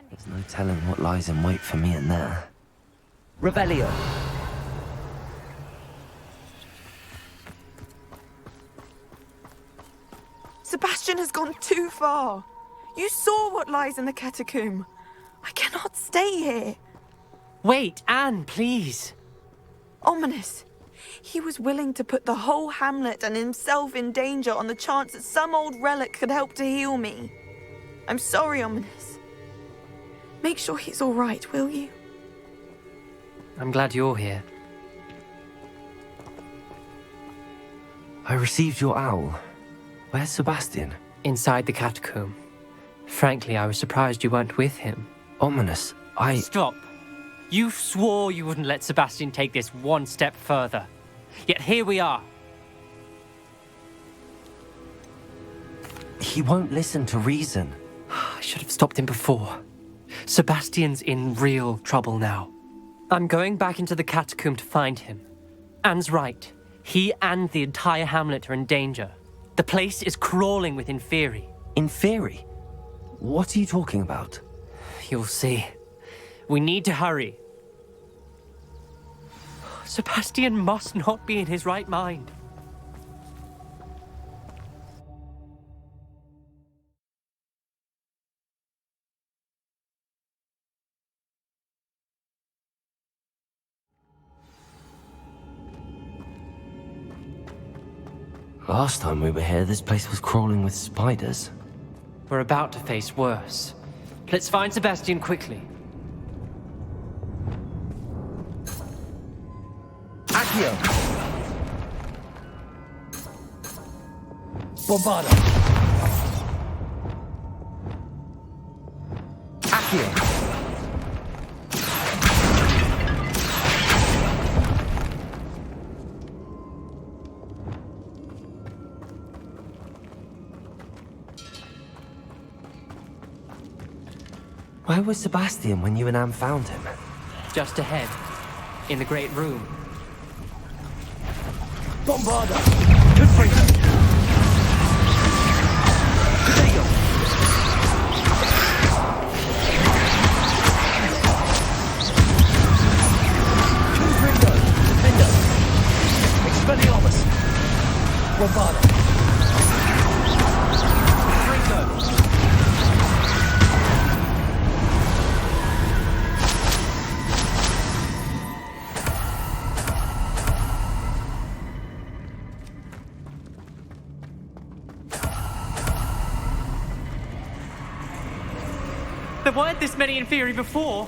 There's no telling what lies in wait for me in there. Revelio. Sebastian has gone too far. You saw what lies in the catacomb. I cannot stay here. Wait, Anne, please. Ominous. He was willing to put the whole hamlet and himself in danger on the chance that some old relic could help to heal me. I'm sorry, Ominous. Make sure he's all right, will you? I'm glad you're here. I received your owl. Where's Sebastian? Inside the catacomb. Frankly, I was surprised you weren't with him. Ominous, Stop. You swore you wouldn't let Sebastian take this one step further. Yet here we are. He won't listen to reason. I should have stopped him before. Sebastian's in real trouble now. I'm going back into the catacomb to find him. Anne's right. He and the entire hamlet are in danger. The place is crawling with Inferi. Inferi? What are you talking about? You'll see. We need to hurry. Sebastian must not be in his right mind. Last time we were here, this place was crawling with spiders. We're about to face worse. Let's find Sebastian quickly. Accio. Bombarda. Accio. Where was Sebastian when you and Anne found him? Just ahead, in the Great Room. Bombarda. Good for you. There you go. Confringo. Defendo. Expelliarmus. Bombarda. Confringo. There weren't this many Inferi before.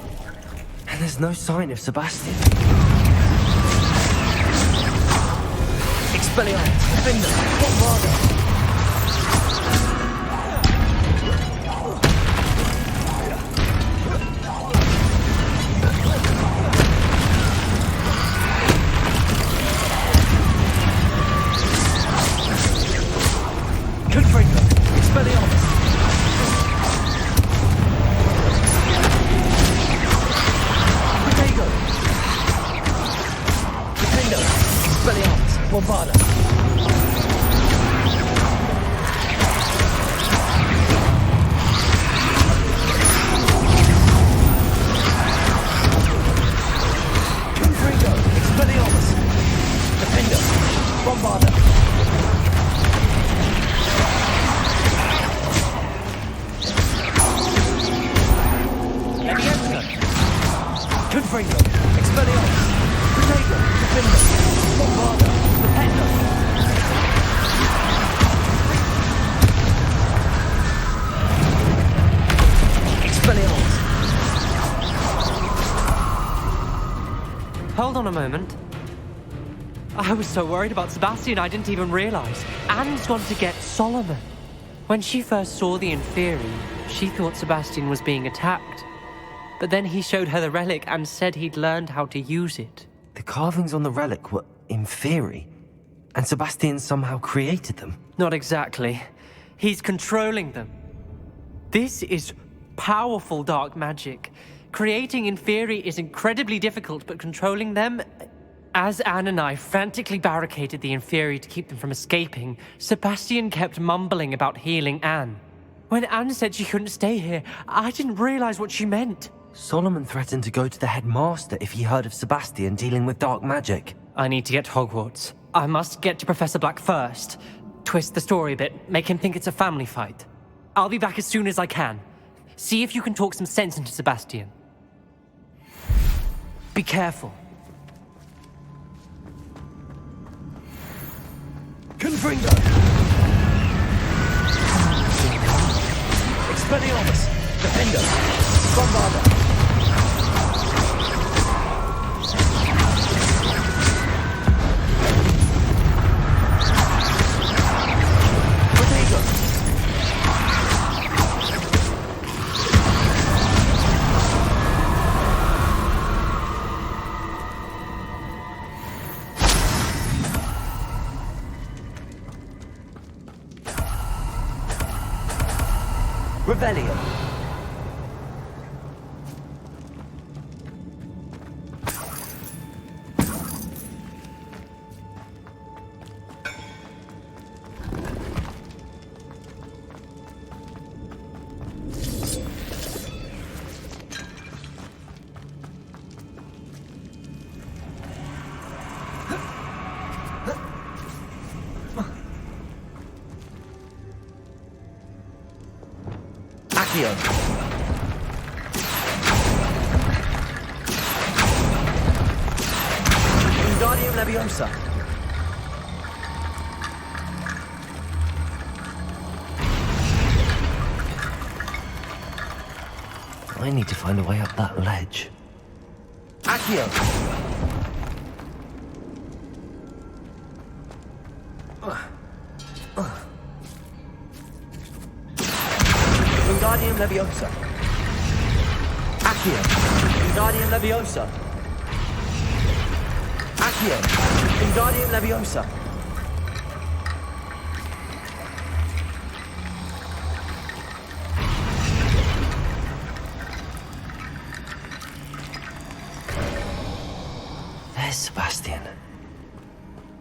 And there's no sign of Sebastian. Expelliarmus. Defendo. Bombarda. Confringo. Expelliarmus. Protego. Defendo. Expelliarmus. Bombarda. Confringo. Expelliarmus. Defendo. Bombarda. Confringo. Expelliarmus. Protego. Defendo. Bombarda. Defendo. Expelliarmus. Hold on a moment. I was so worried about Sebastian I didn't even realize. Anne's gone to get Solomon. When she first saw the Inferi, she thought Sebastian was being attacked. But then he showed her the relic and said he'd learned how to use it. The carvings on the relic were Inferi, and Sebastian somehow created them. Not exactly. He's controlling them. This is powerful dark magic. Creating Inferi is incredibly difficult, but controlling them... As Anne and I frantically barricaded the Inferi to keep them from escaping, Sebastian kept mumbling about healing Anne. When Anne said she couldn't stay here, I didn't realize what she meant. Solomon threatened to go to the headmaster if he heard of Sebastian dealing with dark magic. I need to get to Hogwarts. I must get to Professor Black first. Twist the story a bit, make him think it's a family fight. I'll be back as soon as I can. See if you can talk some sense into Sebastian. Be careful. Confringo! Expelliarmus! Defendo! Bombarda! Revelio. Accio. Wingardium Leviosa. I need to find a way up that ledge. Accio. Wingardium Leviosa. Accio. Wingardium Leviosa. Accio. Wingardium Leviosa. There's Sebastian.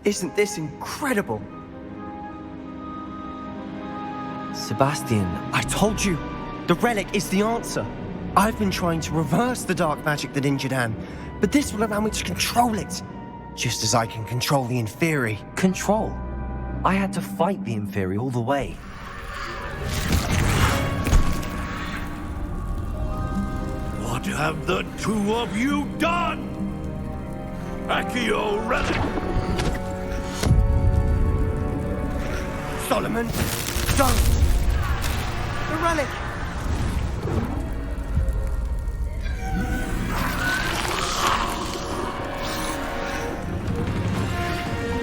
Isn't this incredible? Sebastian, I told you, the relic is the answer. I've been trying to reverse the dark magic that injured Anne, but this will allow me to control it. Just as I can control the Inferi. control. I had to fight the Inferi all the way. What have the two of you done? Accio Relic! Solomon, don't! The relic!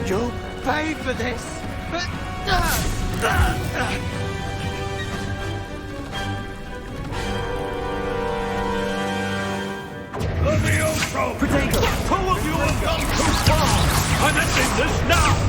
You'll pay for this! Levioso! Protego! Two of you have gone too far! I'm ending this now!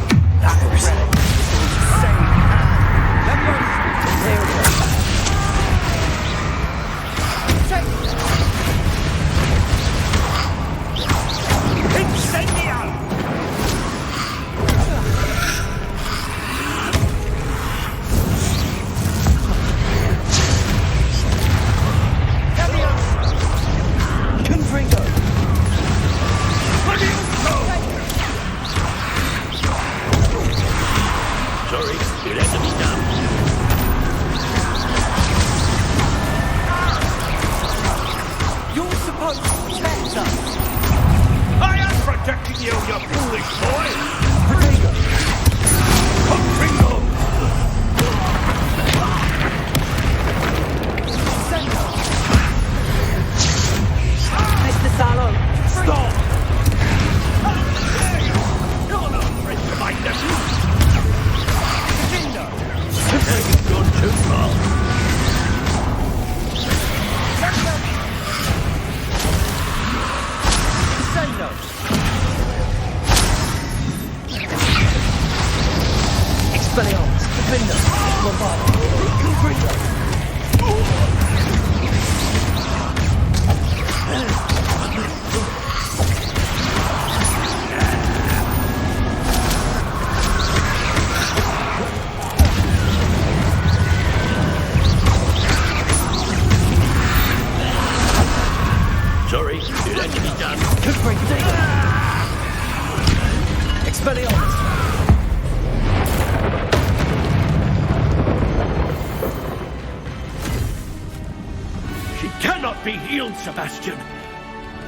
cannot be healed, Sebastian.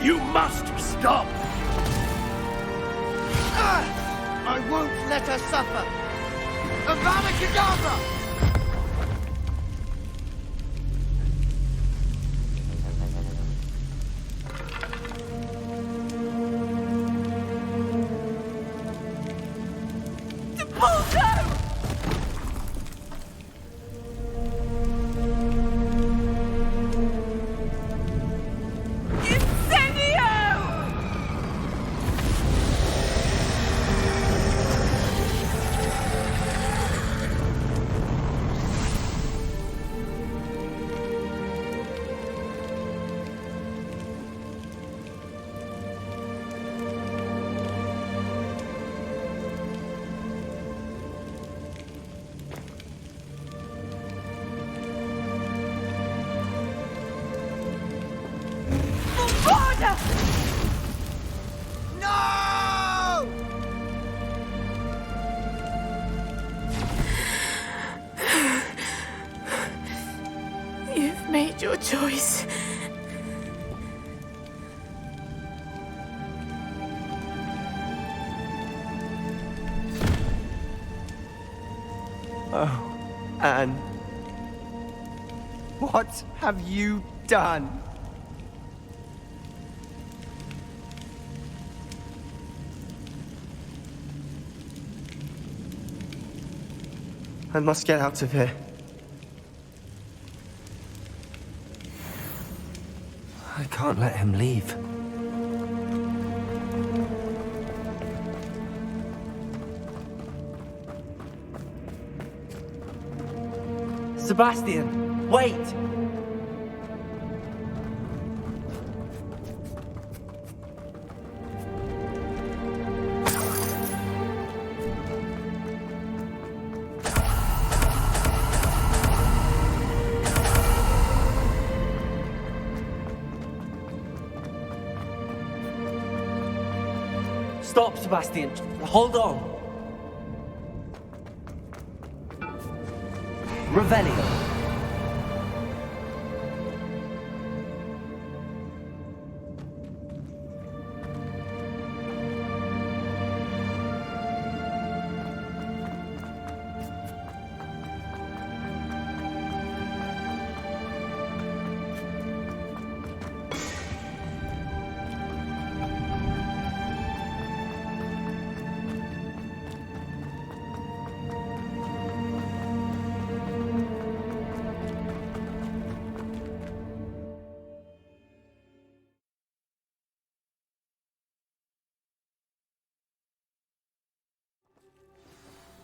You must stop. I won't let her suffer. Avada Kedavra! You've made your choice. Oh, Anne. What have you done? I must get out of here. I can't let him leave. Sebastian, wait! Stop, Sebastian. Hold on. Revelio.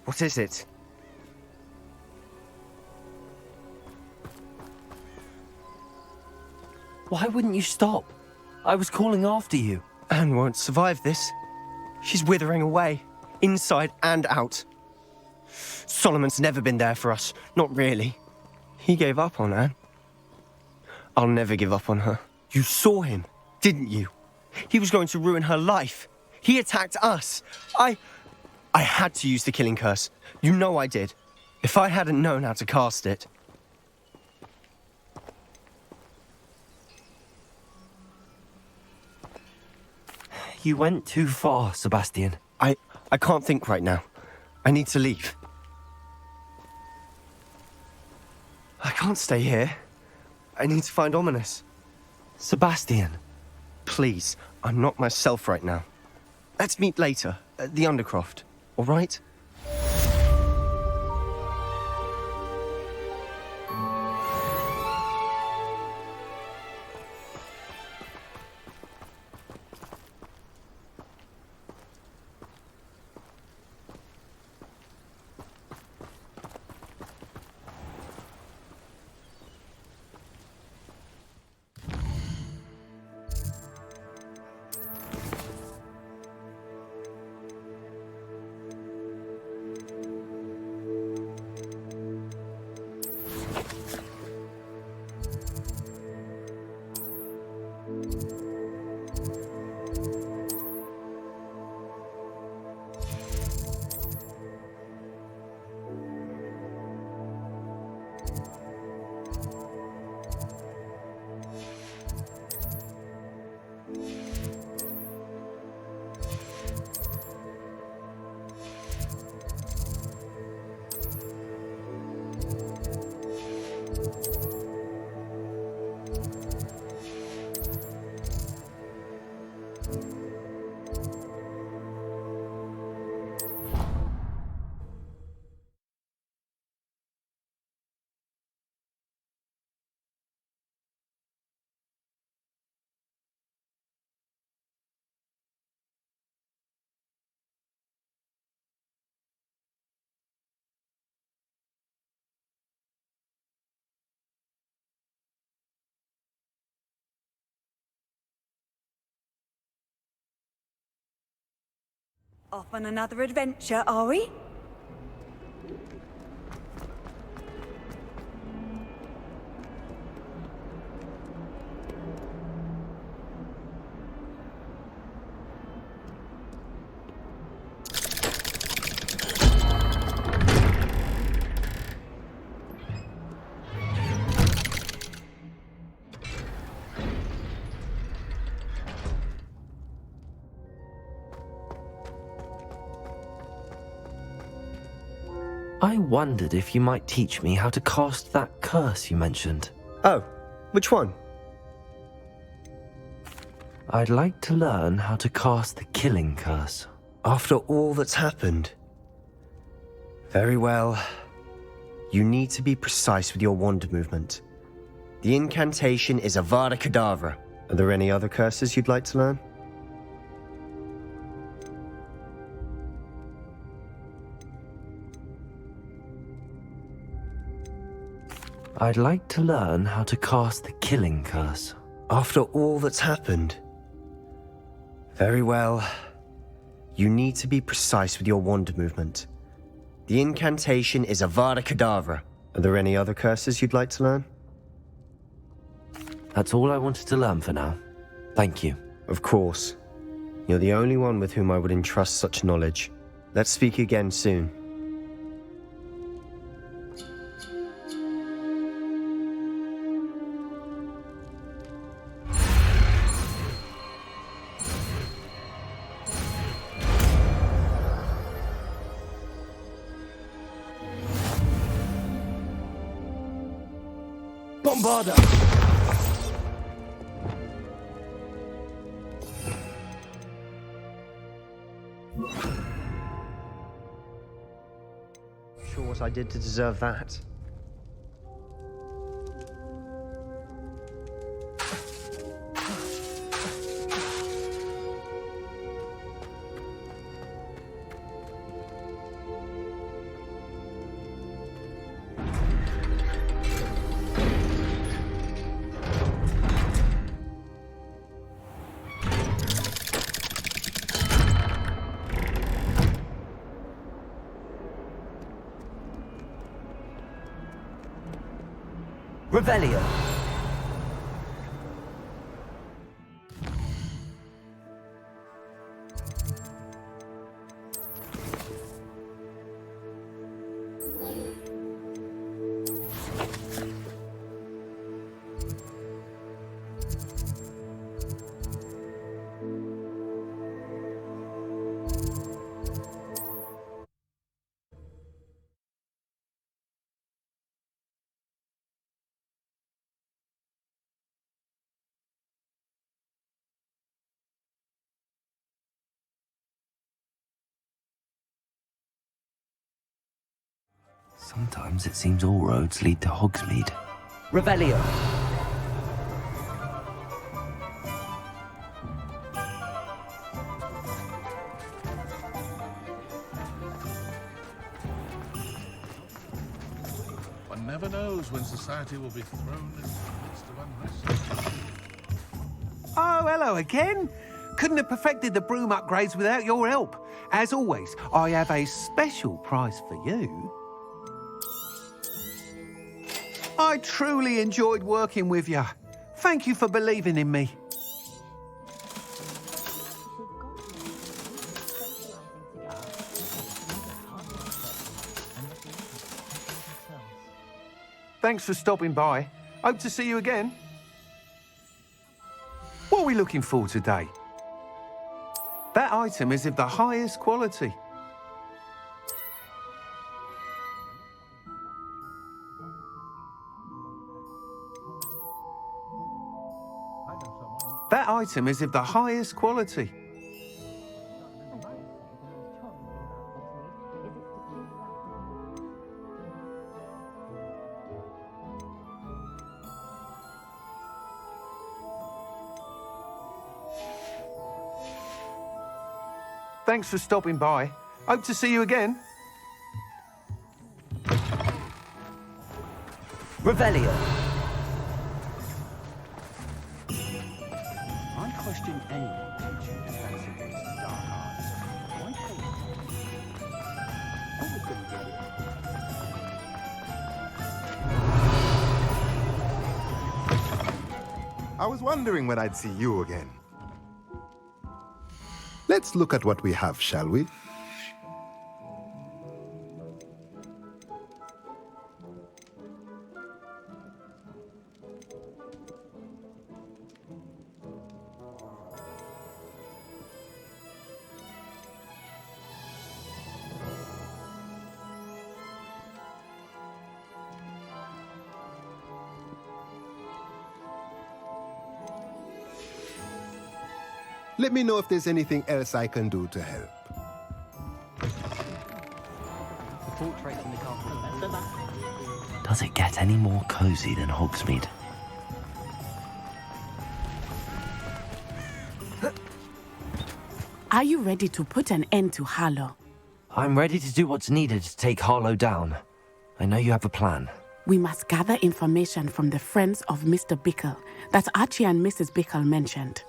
What is it? Why wouldn't you stop? I was calling after you. Anne won't survive this. She's withering away, inside and out. Solomon's never been there for us, not really. He gave up on Anne. I'll never give up on her. You saw him, didn't you? He was going to ruin her life. He attacked us. I had to use the killing curse. You know I did. If I hadn't known how to cast it... You went too far, Sebastian. I can't think right now. I need to leave. I can't stay here. I need to find Ominous. Sebastian. Please, I'm not myself right now. Let's meet later, at the Undercroft, all right? Off on another adventure, are we? I wondered if you might teach me how to cast that curse you mentioned. Oh, which one? I'd like to learn how to cast the killing curse. After all that's happened? Very well. You need to be precise with your wand movement. The incantation is Avada Kedavra. Are there any other curses you'd like to learn? I'd like to learn how to cast the killing curse. After all that's happened? Very well. You need to be precise with your wand movement. The incantation is Avada Kedavra. Are there any other curses you'd like to learn? That's all I wanted to learn for now. Thank you. Of course. You're the only one with whom I would entrust such knowledge. Let's speak again soon. Bombarda! Sure what I did to deserve that? Revelio. Sometimes it seems all roads lead to Hogsmeade. Revelio. One never knows when society will be thrown into the midst of unrest. Oh, hello again. Couldn't have perfected the broom upgrades without your help. As always, I have a special prize for you. I truly enjoyed working with you. Thank you for believing in me. Thanks for stopping by. Hope to see you again. What are we looking for today? That item is of the highest quality. That item is of the highest quality. Thanks for stopping by. Hope to see you again. Revelio. I question anyone teaching defense against the dark arts. Why pay I was wondering when I'd see you again. Let's look at what we have, shall we? Let me know if there's anything else I can do to help. Does it get any more cozy than Hogsmeade? Are you ready to put an end to Harlow? I'm ready to do what's needed to take Harlow down. I know you have a plan. We must gather information from the friends of Mr. Bickle that Archie and Mrs. Bickle mentioned.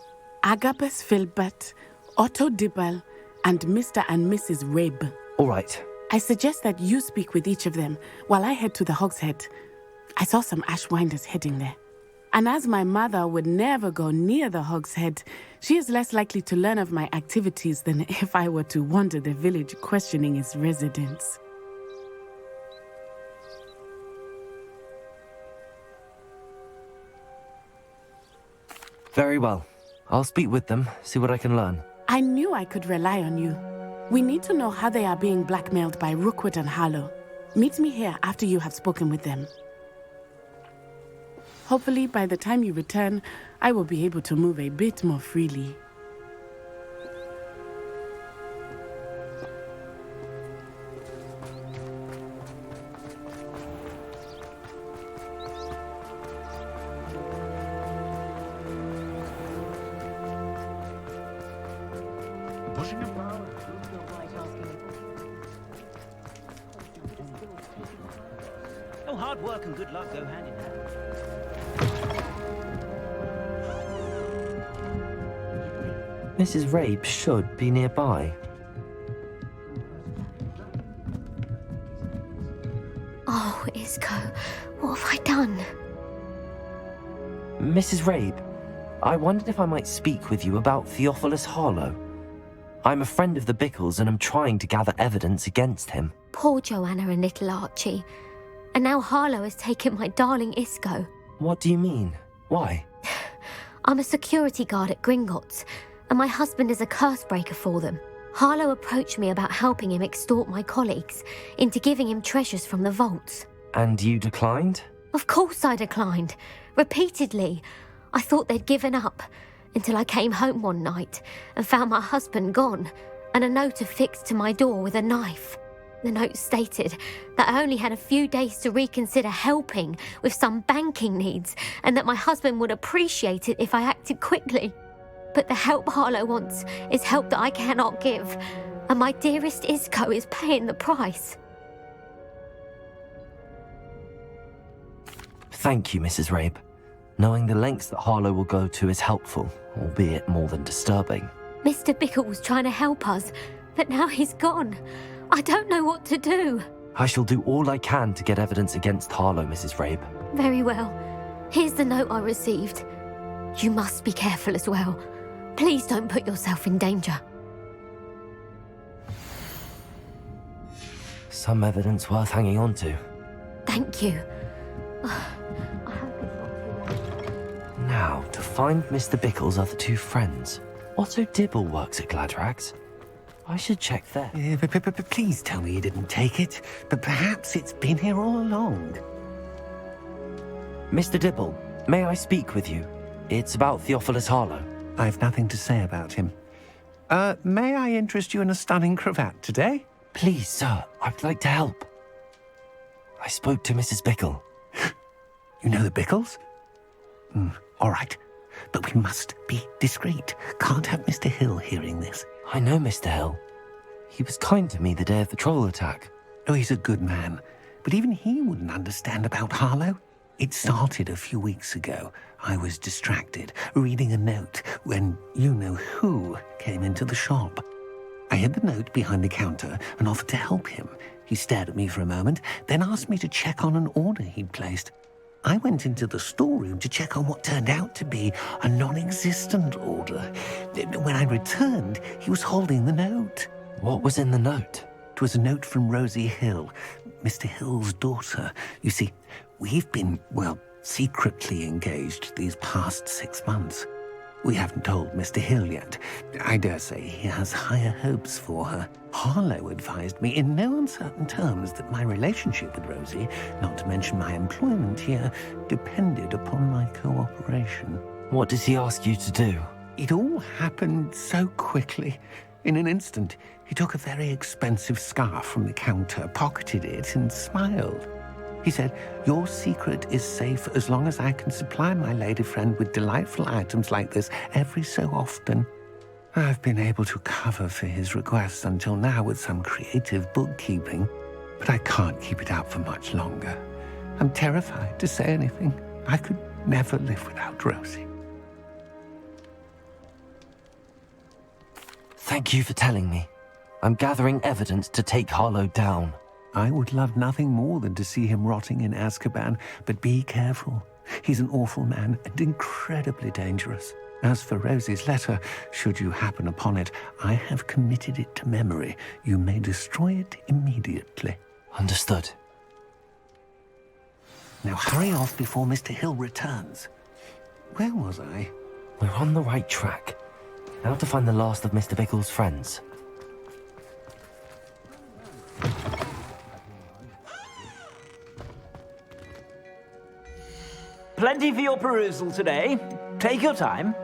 Agabus Filbert, Otto Dibble, and Mr. and Mrs. Rabe. All right. I suggest that you speak with each of them while I head to the Hogshead. I saw some Ashwinders heading there. And as my mother would never go near the Hogshead, she is less likely to learn of my activities than if I were to wander the village questioning its residents. Very well. I'll speak with them, see what I can learn. I knew I could rely on you. We need to know how they are being blackmailed by Rookwood and Harlow. Meet me here after you have spoken with them. Hopefully, by the time you return, I will be able to move a bit more freely. Pushing him down. Oh, hard work and good luck go hand in hand. Mrs. Rabe should be nearby. Oh, Isco, what have I done? Mrs. Rabe, I wondered if I might speak with you about Theophilus Harlow. I'm a friend of the Bickles and I'm trying to gather evidence against him. Poor Joanna and little Archie. And now Harlow has taken my darling Isco. What do you mean? Why? I'm a security guard at Gringotts, and my husband is a curse breaker for them. Harlow approached me about helping him extort my colleagues into giving him treasures from the vaults. And you declined? Of course I declined. Repeatedly. I thought they'd given up, until I came home one night and found my husband gone, and a note affixed to my door with a knife. The note stated that I only had a few days to reconsider helping with some banking needs, and that my husband would appreciate it if I acted quickly. But the help Harlow wants is help that I cannot give, and my dearest Isco is paying the price. Thank you, Mrs. Rabe. Knowing the lengths that Harlow will go to is helpful, albeit more than disturbing. Mr. Bickle was trying to help us, but now he's gone. I don't know what to do. I shall do all I can to get evidence against Harlow, Mrs. Rabe. Very well. Here's the note I received. You must be careful as well. Please don't put yourself in danger. Some evidence worth hanging on to. Thank you. Now, to find Mr. Bickle's other two friends. Otto Dibble works at Gladrags. I should check there. Please tell me you didn't take it, but perhaps it's been here all along. Mr. Dibble, may I speak with you? It's about Theophilus Harlow. I've nothing to say about him. May I interest you in a stunning cravat today? Please, sir, I'd like to help. I spoke to Mrs. Bickle. You know the Bickles? All right, but we must be discreet. Can't have Mr. Hill hearing this. I know Mr. Hill. He was kind to me the day of the troll attack. Oh, he's a good man, but even he wouldn't understand about Harlow. It started a few weeks ago. I was distracted, reading a note, when you-know-who came into the shop. I hid the note behind the counter and offered to help him. He stared at me for a moment, then asked me to check on an order he'd placed. I went into the storeroom to check on what turned out to be a non-existent order. When I returned, he was holding the note. What was in the note? It was a note from Rosie Hill, Mr. Hill's daughter. You see, we've been, well, secretly engaged these past 6 months. We haven't told Mr. Hill yet. I dare say he has higher hopes for her. Harlow advised me in no uncertain terms that my relationship with Rosie, not to mention my employment here, depended upon my cooperation. What does he ask you to do? It all happened so quickly. In an instant, he took a very expensive scarf from the counter, pocketed it, and smiled. He said, "Your secret is safe as long as I can supply my lady friend with delightful items like this every so often." I've been able to cover for his requests until now with some creative bookkeeping, but I can't keep it out for much longer. I'm terrified to say anything. I could never live without Rosie. Thank you for telling me. I'm gathering evidence to take Harlow down. I would love nothing more than to see him rotting in Azkaban, but be careful. He's an awful man and incredibly dangerous. As for Rosie's letter, should you happen upon it, I have committed it to memory. You may destroy it immediately. Understood. Now hurry off before Mr. Hill returns. Where was I? We're on the right track. Now to find the last of Mr. Bickle's friends. Plenty for your perusal today. Take your time.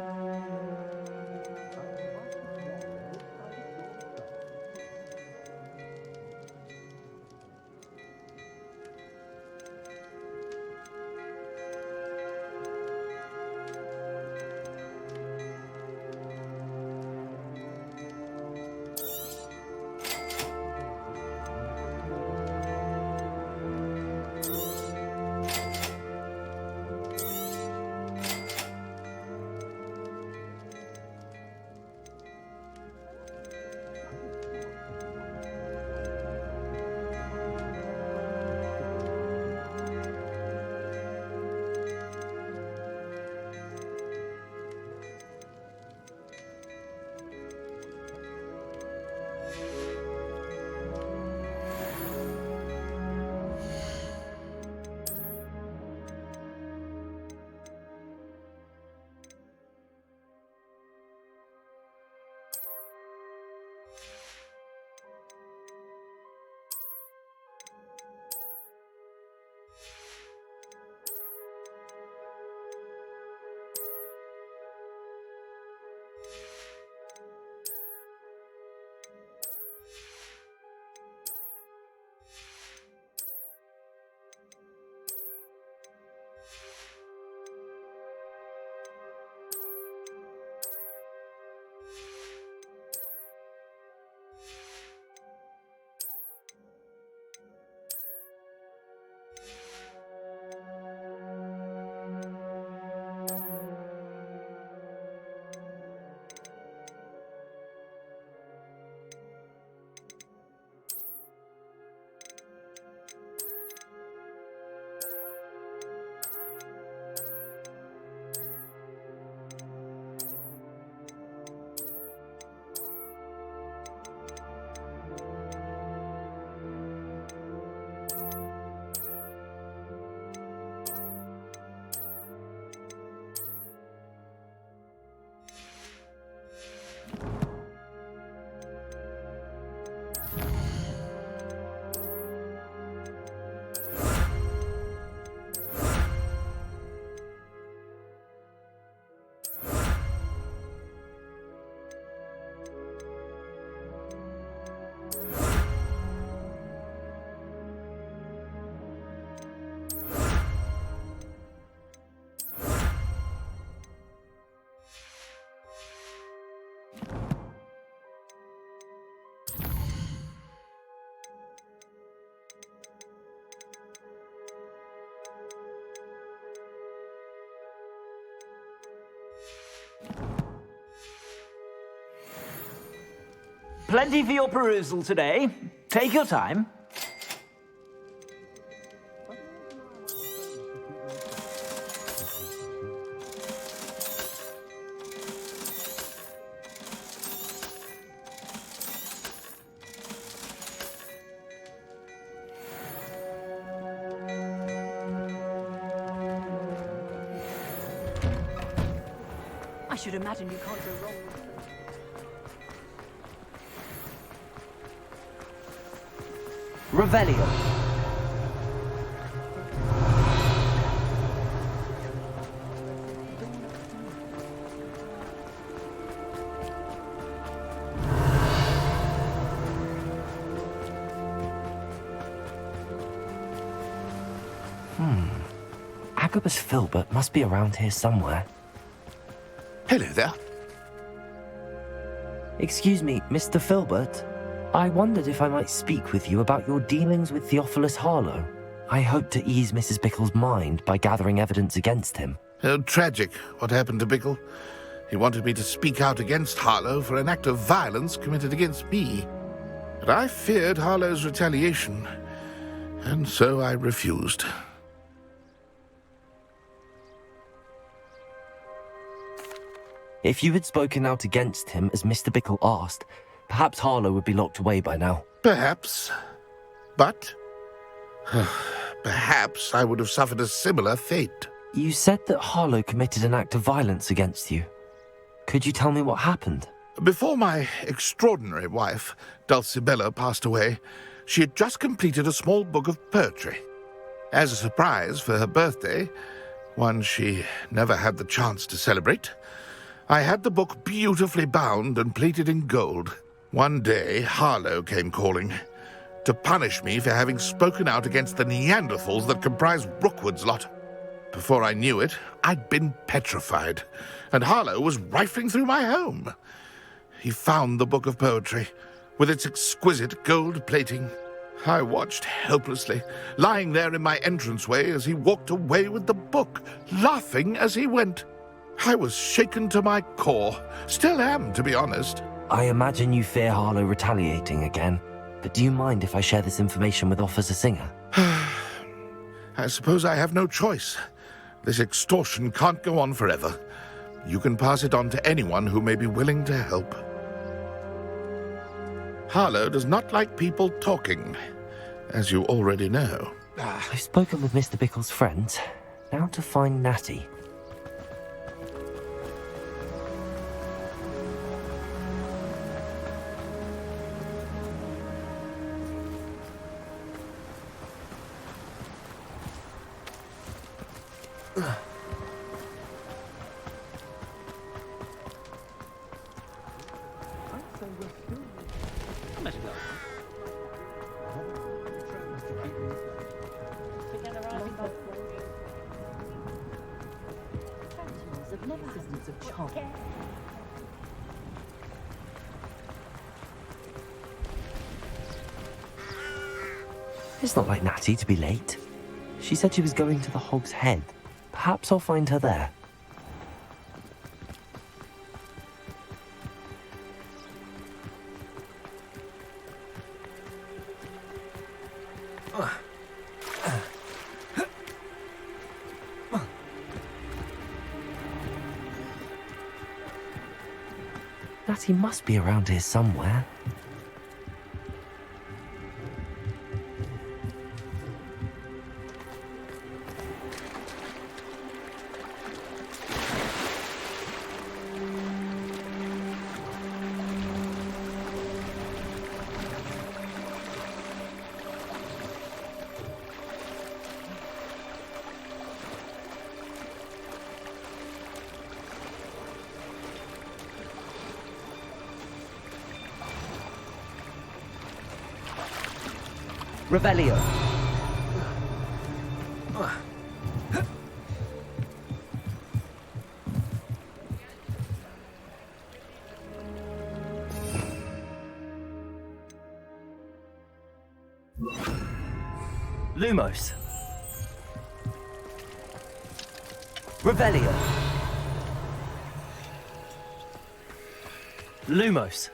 Plenty for your perusal today. Take your time. I should imagine you can't go wrong with Revelio. Agabus Filbert must be around here somewhere. Hello there. Excuse me, Mr. Filbert. I wondered if I might speak with you about your dealings with Theophilus Harlow. I hope to ease Mrs. Bickle's mind by gathering evidence against him. Oh, tragic what happened to Bickle. He wanted me to speak out against Harlow for an act of violence committed against me. But I feared Harlow's retaliation, and so I refused. If you had spoken out against him as Mr. Bickle asked, perhaps Harlow would be locked away by now. Perhaps. But perhaps I would have suffered a similar fate. You said that Harlow committed an act of violence against you. Could you tell me what happened? Before my extraordinary wife, Dulcibella, passed away, she had just completed a small book of poetry. As a surprise for her birthday, one she never had the chance to celebrate, I had the book beautifully bound and plated in gold. One day, Harlow came calling to punish me for having spoken out against the Neanderthals that comprise Rookwood's lot. Before I knew it, I'd been petrified, and Harlow was rifling through my home. He found the book of poetry, with its exquisite gold plating. I watched helplessly, lying there in my entranceway as he walked away with the book, laughing as he went. I was shaken to my core. Still am, to be honest. I imagine you fear Harlow retaliating again, but do you mind if I share this information with Officer Singer? I suppose I have no choice. This extortion can't go on forever. You can pass it on to anyone who may be willing to help. Harlow does not like people talking, as you already know. I've spoken with Mr. Bickle's friends. Now to find Natty. It's not like Natty to be late. She said she was going to the Hog's Head. Perhaps I'll find her there. Natty must be around here somewhere. Revelio. Lumos. Revelio. Lumos.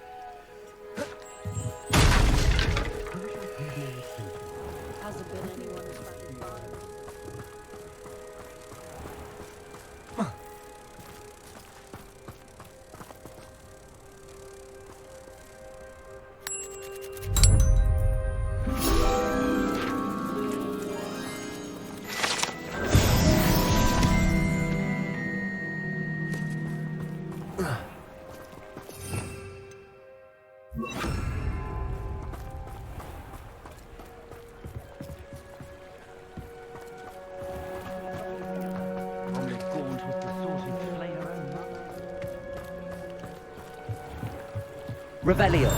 Revelio.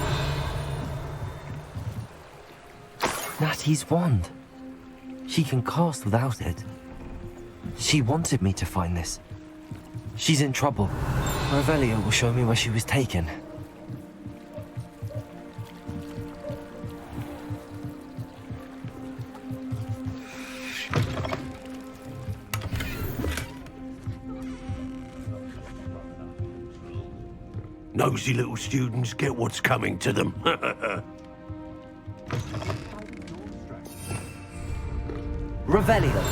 Natty's wand. She can cast without it. She wanted me to find this. She's in trouble. Revelio will show me where she was taken. Nosy little students get what's coming to them. Revelio.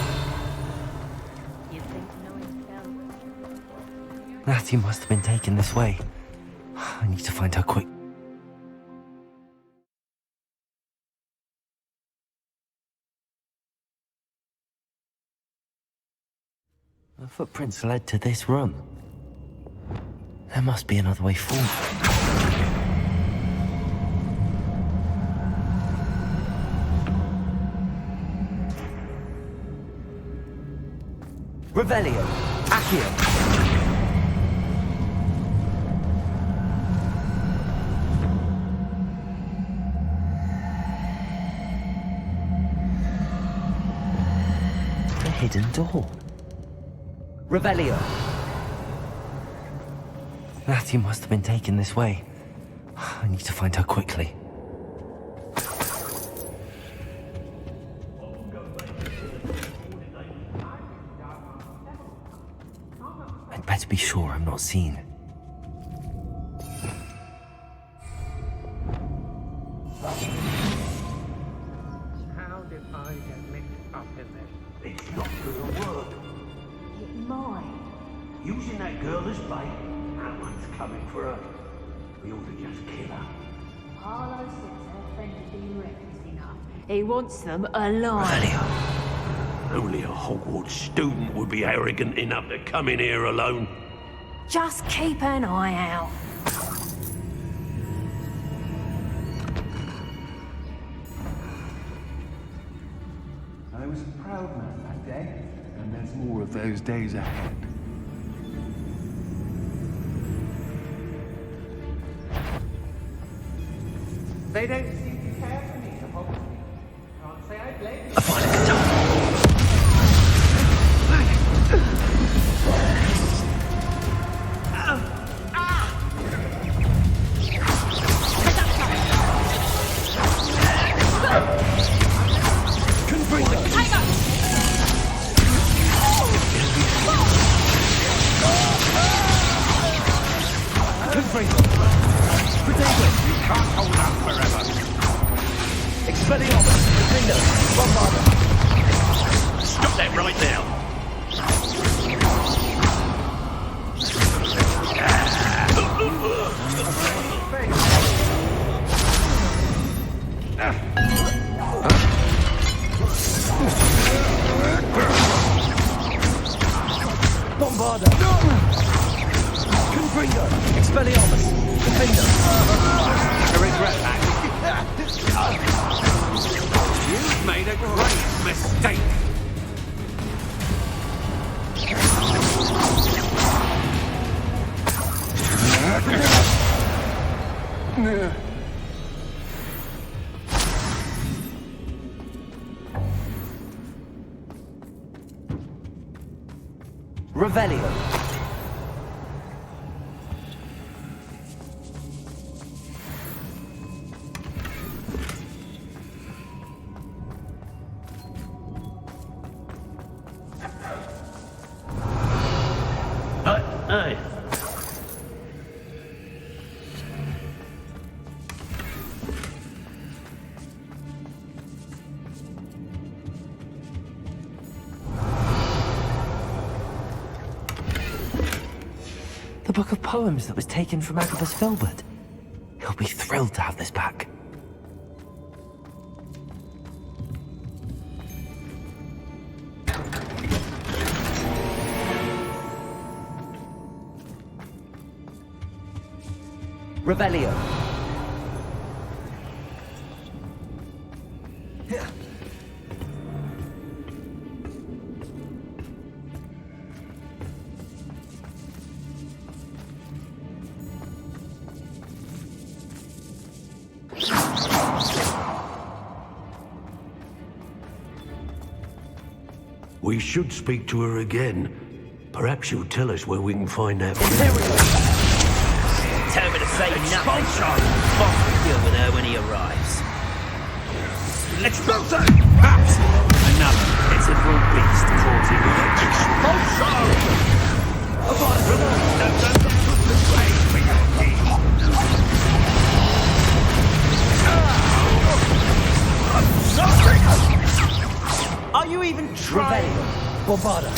Natty must have been taken this way. I need to find her quick. The footprints led to this room. There must be another way forward. Revelio. Accio. Hidden door. Revelio. Natty must have been taken this way. I need to find her quickly. I'd better be sure I'm not seen. How did I get mixed up in this? It's not gonna work. It might. Using that girl as bait, that one's coming for her. We ought to just kill her. Harlow says her friend has been reckless enough. He wants them alive. Only a Hogwarts student would be arrogant enough to come in here alone. Just keep an eye out. I was a proud man that day, and there's more of those days ahead. They don't seem to care for me, the Hogwarts. Can't say I blame you. Stop that right now. Bombarda! Confringo! Expelliarmus! Defender! I regret that. You've made a great mistake. Revelio. Hey. The book of poems that was taken from Agabus Filbert. He'll be thrilled to have this back. Revelio. We should speak to her again. Perhaps she'll tell us where we can find that. Tell me to say nothing. Boss will deal with her when he arrives. Expulso! Perhaps another pitiful beast caught in Are you even trying? Bobada.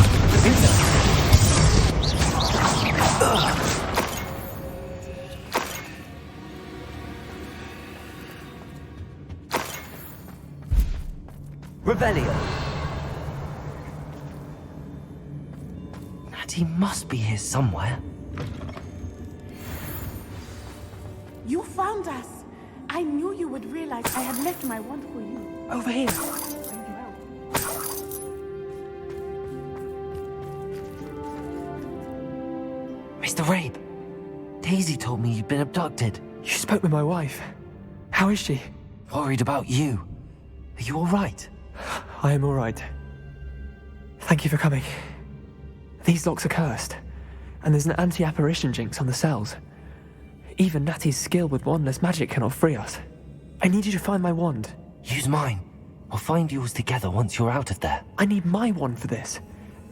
Revelio. Natty must be here somewhere. You found us. I knew you would realize I had left my wand for you. Over here. Mr. Rabe, Daisy told me you'd been abducted. You spoke with my wife. How is she? Worried about you. Are you all right? I am all right. Thank you for coming. These locks are cursed, and there's an anti-apparition jinx on the cells. Even Natty's skill with wandless magic cannot free us. I need you to find my wand. Use mine. We'll find yours together once you're out of there. I need my wand for this.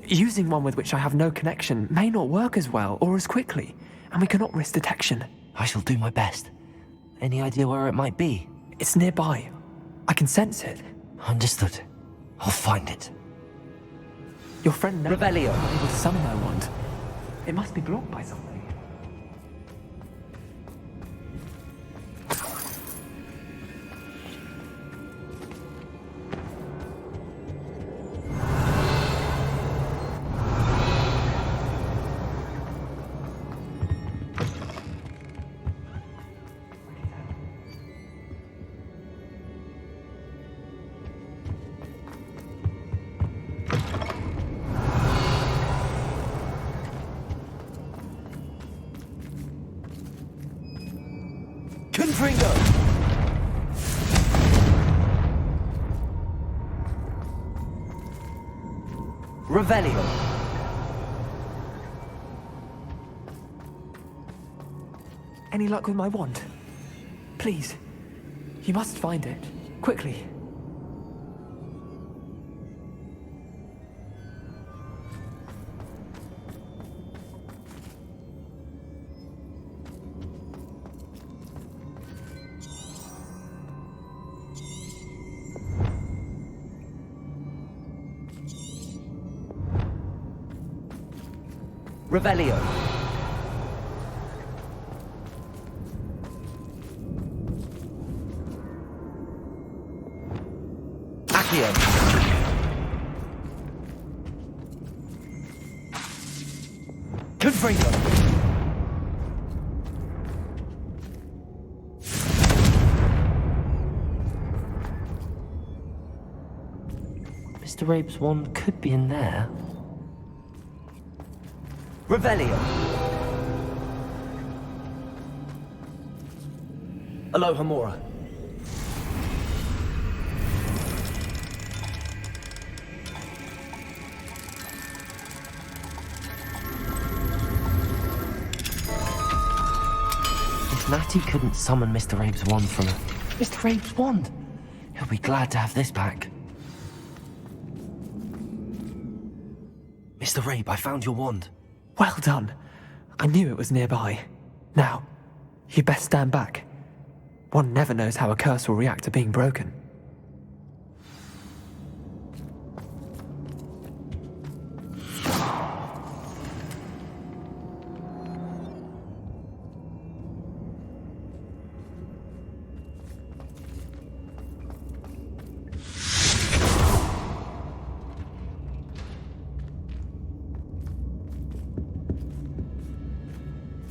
Using one with which I have no connection may not work as well or as quickly, and we cannot risk detection. I shall do my best. Any idea where it might be? It's nearby. I can sense it. Understood. I'll find it. Your friend never Revelio. was able to summon my wand. It must be blocked by something. Confringo! Revelio. Any luck with my wand? Please. You must find it. Quickly. Revelio. Accio. Confringo. Mr. Rabe's wand could be in there. Revelio. Aloha Mora. If Natty couldn't summon Mr. Rabe's wand from her, Mr. Rabe's wand! He'll be glad to have this back. Mr. Rabe, I found your wand. Well done. I knew it was nearby. Now, you best stand back. One never knows how a curse will react to being broken.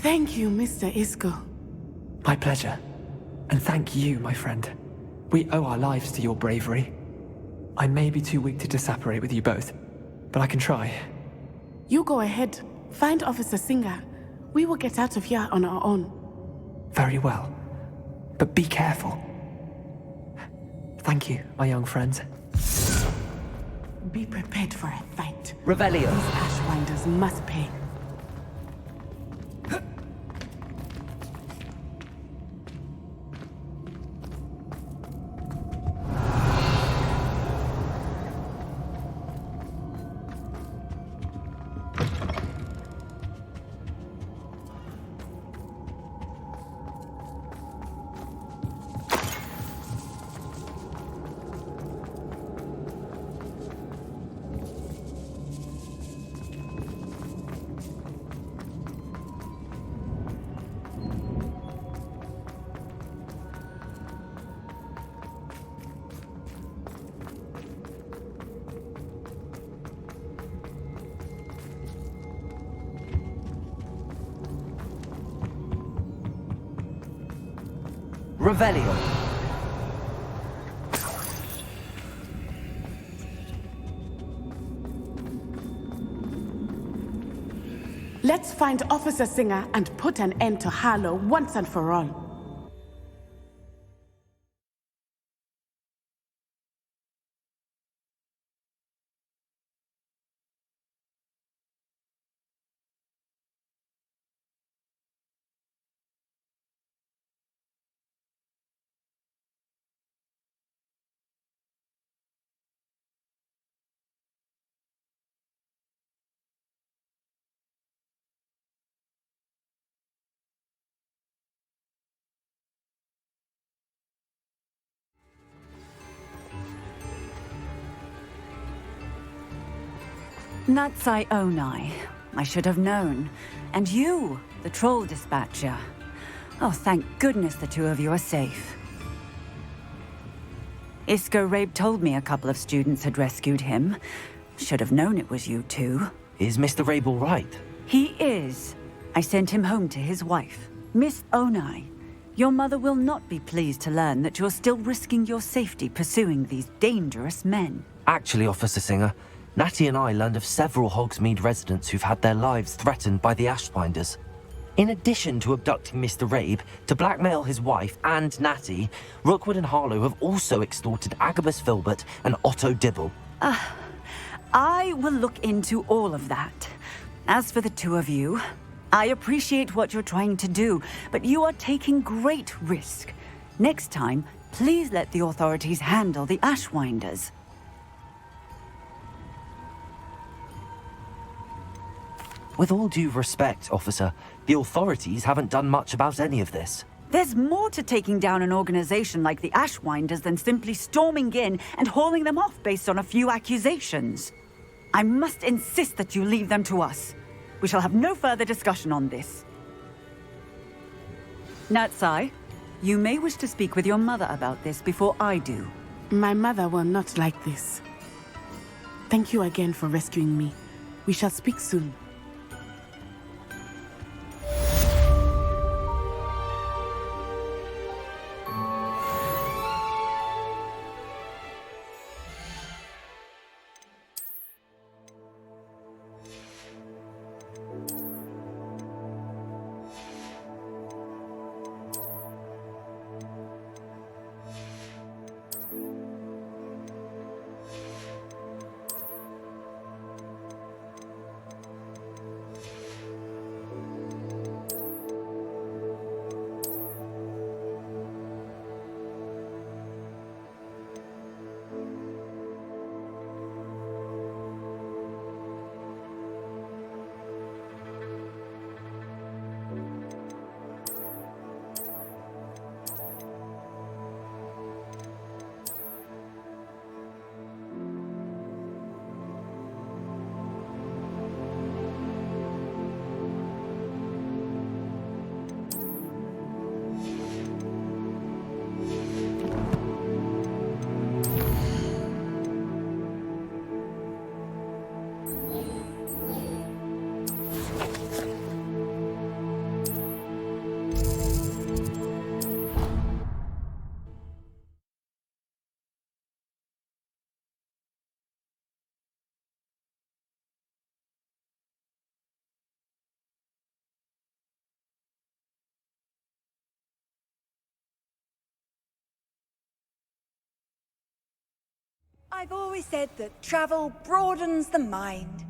Thank you, Mr. Isco. My pleasure. And thank you, my friend. We owe our lives to your bravery. I may be too weak to disapparate with you both, but I can try. You go ahead. Find Officer Singer. We will get out of here on our own. Very well. But be careful. Thank you, my young friends. Be prepared for a fight. Revelio. These Ashwinders must pay. Revelio. Let's find Officer Singer and put an end to Harlow once and for all. Natsai Onai. I should have known. And you, the troll dispatcher. Oh, thank goodness the two of you are safe. Isco Rabe told me a couple of students had rescued him. Should have known it was you two. Is Mr. Rabe all right? He is. I sent him home to his wife, Miss Onai. Your mother will not be pleased to learn that you're still risking your safety pursuing these dangerous men. Actually, Officer Singer, Natty and I learned of several Hogsmeade residents who've had their lives threatened by the Ashfinders. In addition to abducting Mr. Rabe to blackmail his wife and Natty, Rookwood and Harlow have also extorted Agabus Filbert and Otto Dibble. I will look into all of that. As for the two of you, I appreciate what you're trying to do, but you are taking great risk. Next time, please let the authorities handle the Ashwinders. With all due respect, officer, the authorities haven't done much about any of this. There's more to taking down an organization like the Ashwinders than simply storming in and hauling them off based on a few accusations. I must insist that you leave them to us. We shall have no further discussion on this. Natsai, you may wish to speak with your mother about this before I do. My mother will not like this. Thank you again for rescuing me. We shall speak soon. I've always said that travel broadens the mind.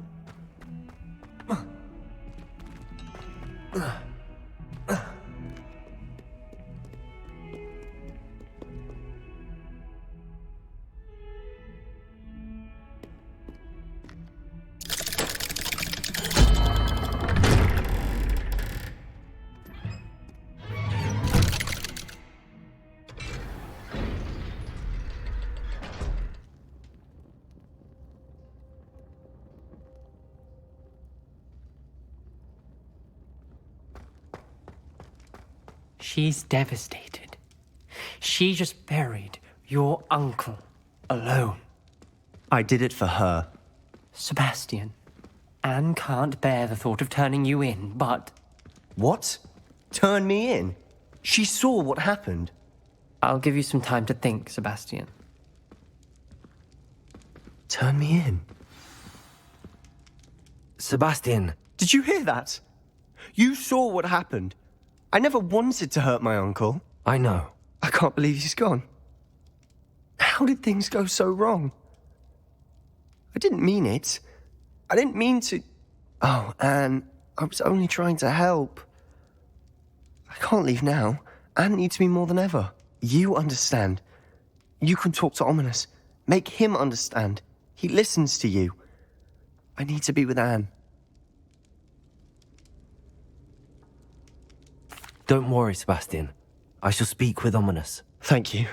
She's devastated. She just buried your uncle alone. I did it for her. Sebastian, Anne can't bear the thought of turning you in, but... What? Turn me in? She saw what happened. I'll give you some time to think, Sebastian. Turn me in? Sebastian. Did you hear that? You saw what happened. I never wanted to hurt my uncle. I know. I can't believe he's gone. How did things go so wrong? I didn't mean it. I didn't mean to... Oh, Anne, I was only trying to help. I can't leave now. Anne needs me more than ever. You understand. You can talk to Ominous. Make him understand. He listens to you. I need to be with Anne. Don't worry, Sebastian. I shall speak with Ominous. Thank you.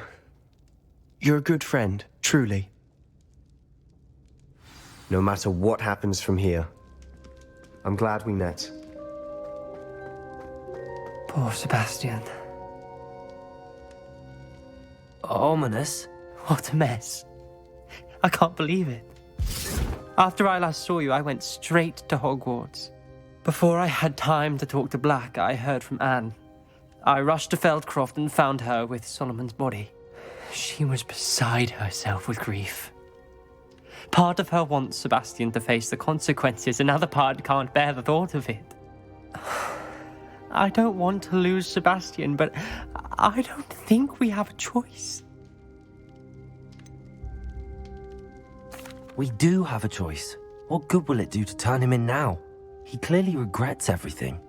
You're a good friend, truly. No matter what happens from here, I'm glad we met. Poor Sebastian. Ominous? What a mess. I can't believe it. After I last saw you, I went straight to Hogwarts. Before I had time to talk to Black, I heard from Anne. I rushed to Feldcroft and found her with Solomon's body. She was beside herself with grief. Part of her wants Sebastian to face the consequences, another part can't bear the thought of it. I don't want to lose Sebastian, but I don't think we have a choice. We do have a choice. What good will it do to turn him in now? He clearly regrets everything.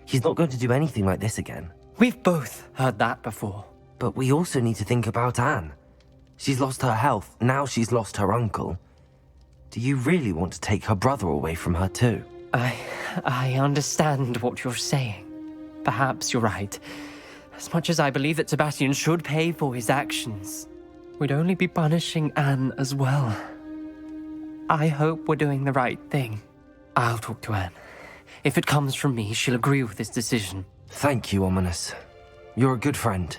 He's not going to do anything like this again. We've both heard that before. But we also need to think about Anne. She's lost her health, now she's lost her uncle. Do you really want to take her brother away from her too? I understand what you're saying. Perhaps you're right. As much as I believe that Sebastian should pay for his actions, we'd only be punishing Anne as well. I hope we're doing the right thing. I'll talk to Anne. If it comes from me, she'll agree with this decision. Thank you, Ominous. You're a good friend.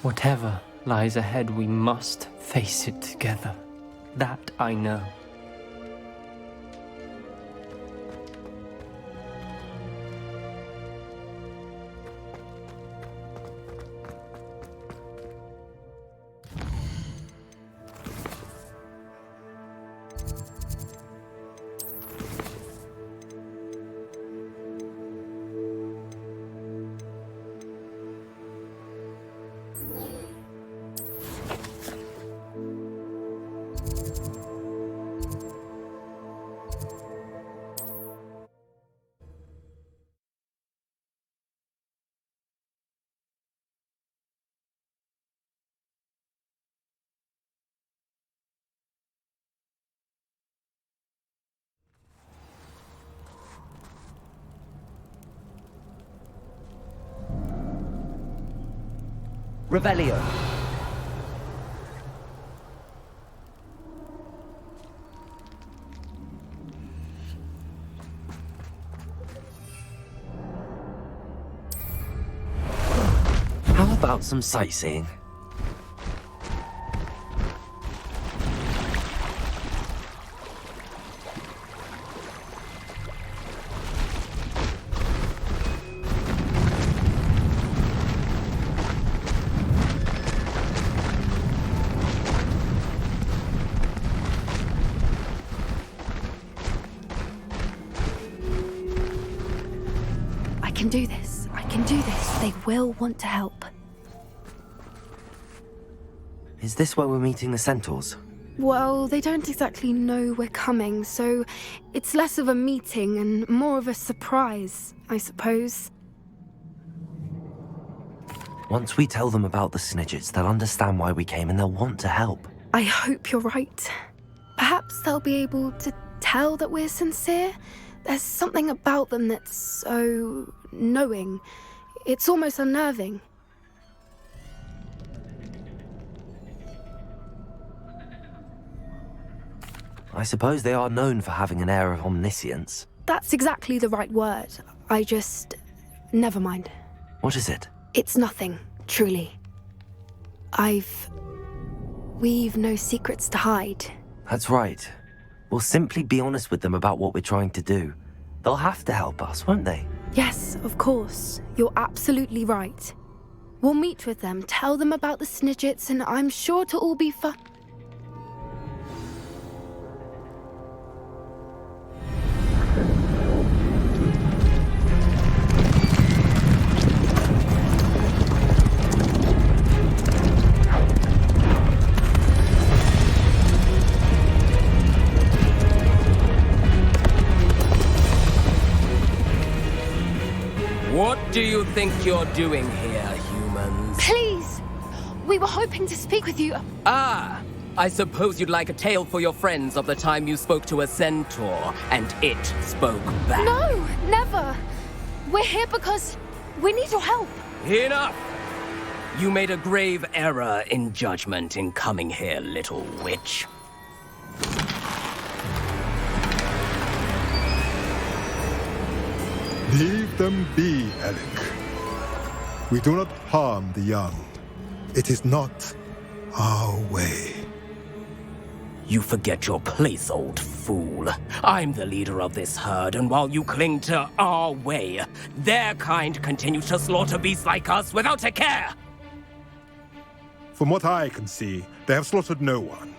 Whatever lies ahead, we must face it together. That I know. Revelio. How about some sightseeing? I can do this. I can do this. They will want to help. Is this where we're meeting the centaurs? Well, they don't exactly know we're coming, so it's less of a meeting and more of a surprise, I suppose. Once we tell them about the Snidgets, they'll understand why we came and they'll want to help. I hope you're right. Perhaps they'll be able to tell that we're sincere. There's something about them that's so knowing. It's almost unnerving. I suppose they are known for having an air of omniscience. That's exactly the right word. Never mind. What is it? It's nothing, truly. We've no secrets to hide. That's right. We'll simply be honest with them about what we're trying to do. They'll have to help us, won't they? Yes, of course. You're absolutely right. We'll meet with them, tell them about the Snidgets, and I'm sure it'll all be fun. What do you think you're doing here, humans? Please! We were hoping to speak with you. Ah! I suppose you'd like a tale for your friends of the time you spoke to a centaur, and it spoke back. No! Never! We're here because we need your help. Enough! You made a grave error in judgment in coming here, little witch. Leave them be, Alec. We do not harm the young. It is not our way. You forget your place, old fool. I'm the leader of this herd, and while you cling to our way, their kind continue to slaughter beasts like us without a care. From what I can see, they have slaughtered no one.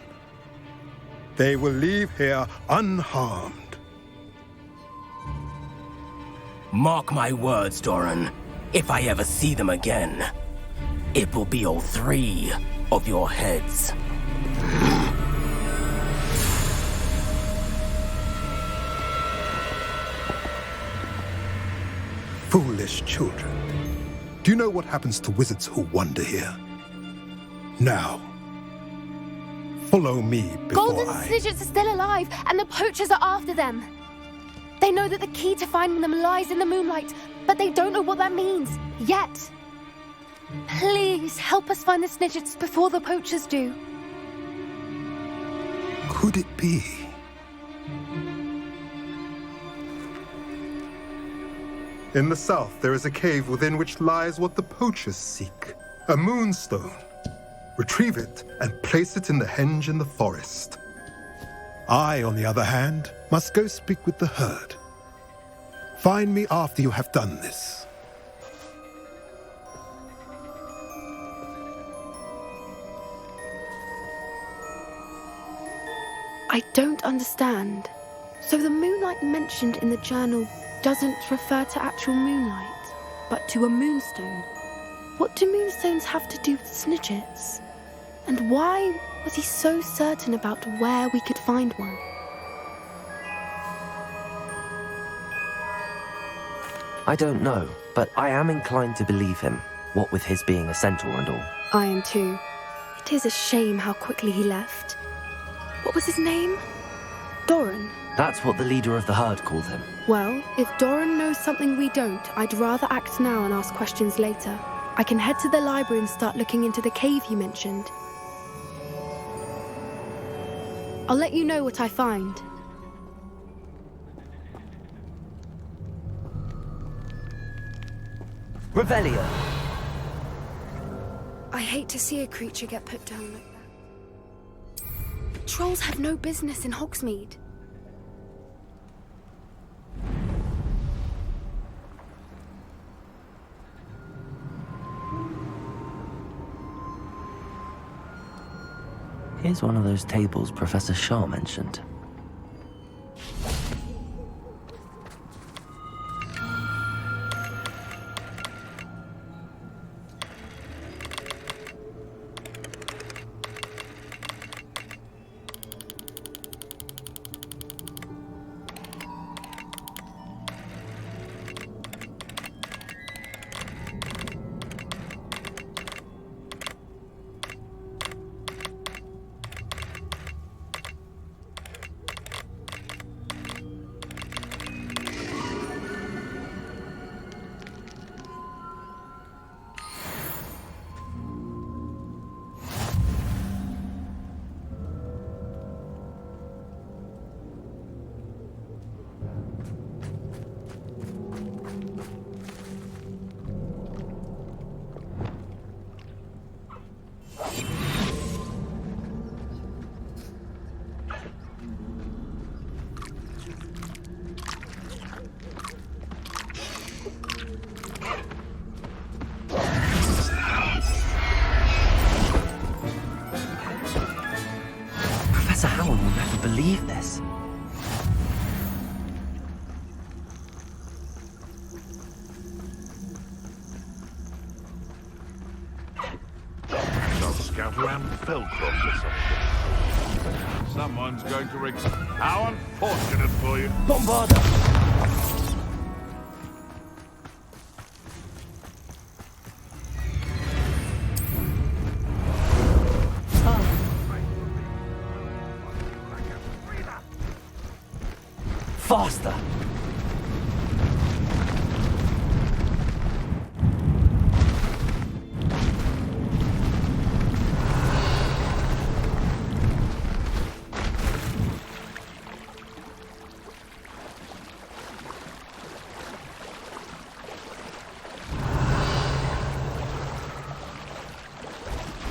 They will leave here unharmed. Mark my words, Doran. If I ever see them again, it will be all 3 of your heads. Foolish children. Do you know what happens to wizards who wander here? Now, follow me before Golden Snidgets are still alive, and the poachers are after them. They know that the key to finding them lies in the moonlight, but they don't know what that means, yet. Please, help us find the Snidgets before the poachers do. Could it be? In the south, there is a cave within which lies what the poachers seek. A moonstone. Retrieve it and place it in the henge in the forest. I, on the other hand, must go speak with the herd. Find me after you have done this. I don't understand. So the moonlight mentioned in the journal doesn't refer to actual moonlight, but to a moonstone. What do moonstones have to do with Snidgets? And why was he so certain about where we could find one? I don't know, but I am inclined to believe him, what with his being a centaur and all. I am too. It is a shame how quickly he left. What was his name? Doran. That's what the leader of the herd called him. Well, if Doran knows something we don't, I'd rather act now and ask questions later. I can head to the library and start looking into the cave you mentioned. I'll let you know what I find. Revelio! I hate to see a creature get put down like that. Trolls have no business in Hogsmeade. Here's one of those tables Professor Shaw mentioned. to Ampheltros or something. Someone's going to How unfortunate for you. Bombarda! Faster!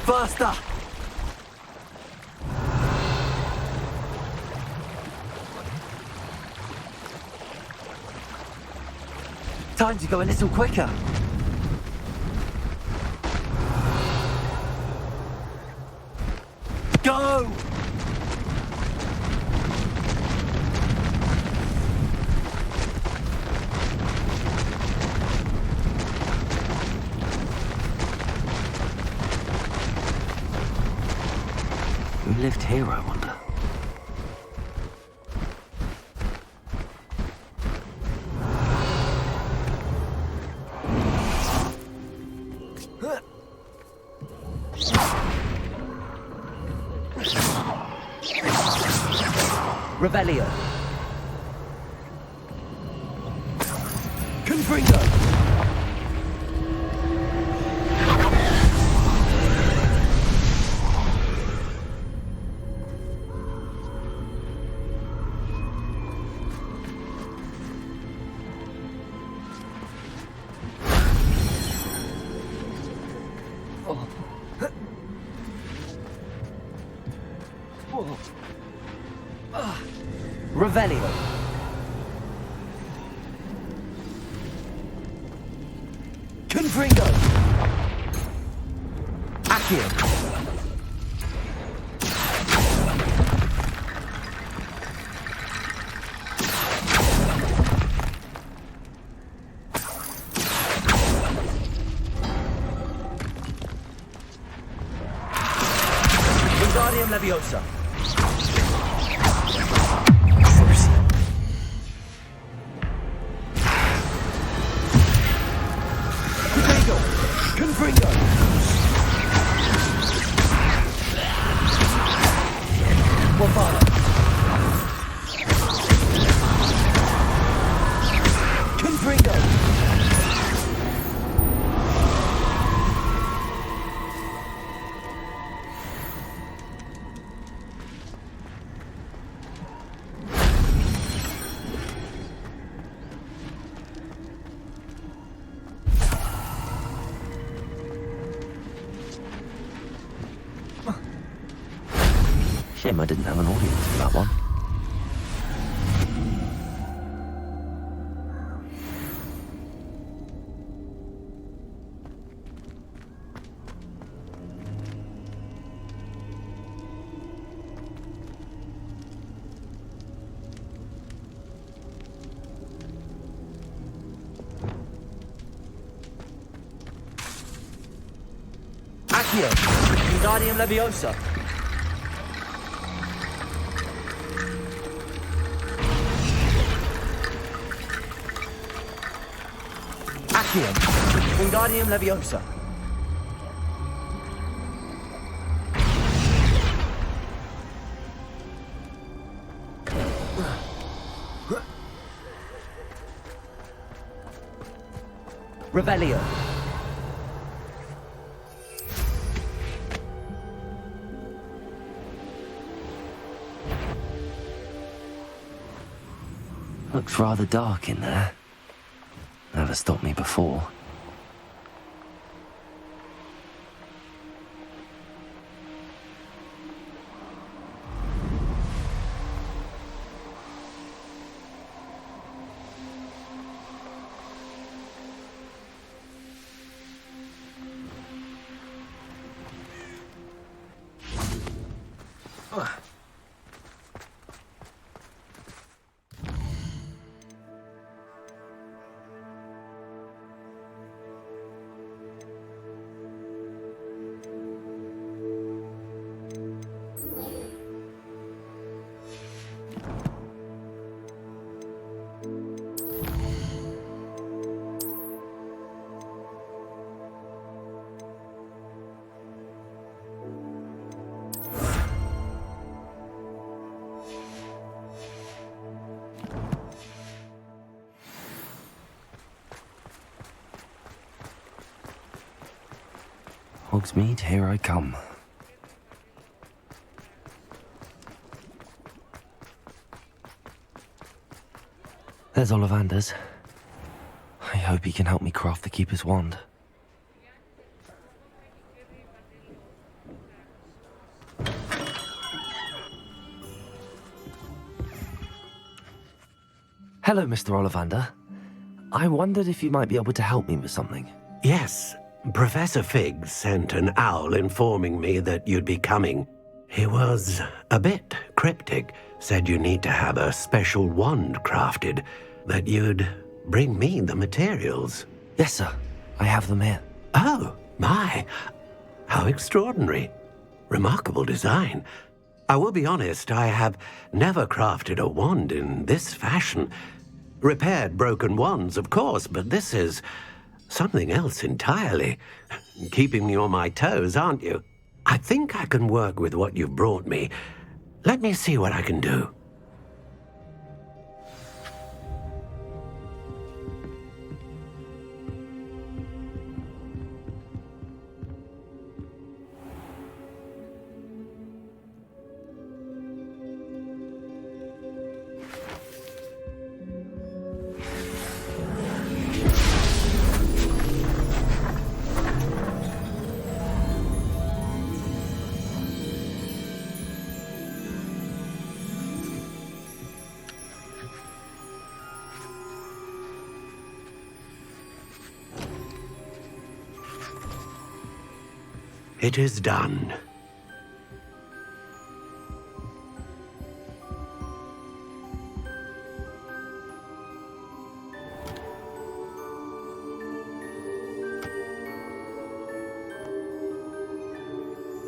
Faster! Time to go a little quicker. Go! Who lived here, I wonder? Rebellion. Confringo. Revelio. Confringo. Accio. Wingardium Leviosa. Confringo! Bombarda! Confringo! Shame I didn't have an audience for that one. Accio! Wingardium Leviosa! Accio! Wingardium Leviosa! Revelio! Looks rather dark in there. Never stopped me before. Hogsmeade, here I come. There's Ollivander's. I hope he can help me craft the Keeper's wand. Hello, Mr. Ollivander. I wondered if you might be able to help me with something. Yes, Professor Fig sent an owl informing me that you'd be coming. He was a bit cryptic, said you need to have a special wand crafted, that you'd bring me the materials. Yes, sir. I have them here. Oh, my. How extraordinary. Remarkable design. I will be honest, I have never crafted a wand in this fashion. Repaired broken wands, of course, but this is something else entirely. Keeping me on my toes, aren't you? I think I can work with what you've brought me. Let me see what I can do. It is done.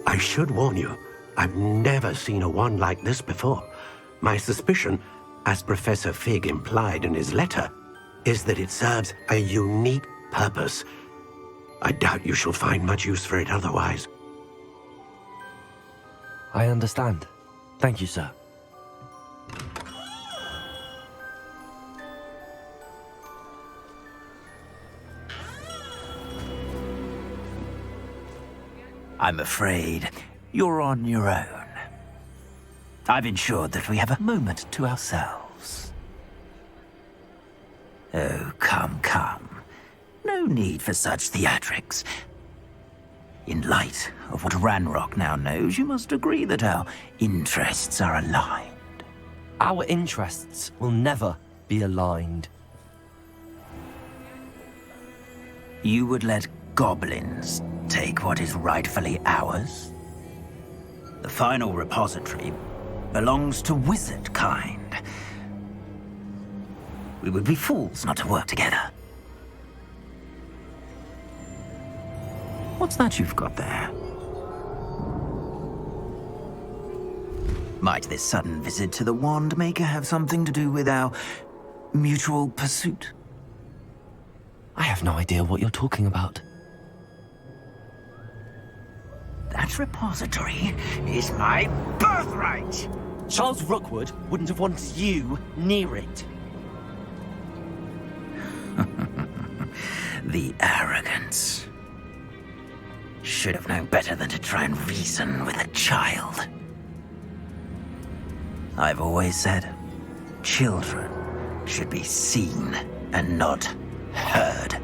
I should warn you, I've never seen a wand like this before. My suspicion, as Professor Fig implied in his letter, is that it serves a unique purpose. I doubt you shall find much use for it otherwise. I understand. Thank you, sir. I'm afraid you're on your own. I've ensured that we have a moment to ourselves. Oh, come, come. No need for such theatrics. In light of what Ranrock now knows, you must agree that our interests are aligned. Our interests will never be aligned. You would let goblins take what is rightfully ours? The final repository belongs to wizard kind. We would be fools not to work together. What's that you've got there? Might this sudden visit to the Wand Maker have something to do with our mutual pursuit? I have no idea what you're talking about. That repository is my birthright! Charles Rookwood wouldn't have wanted you near it. The arrogance. Should have known better than to try and reason with a child. I've always said, children should be seen and not heard.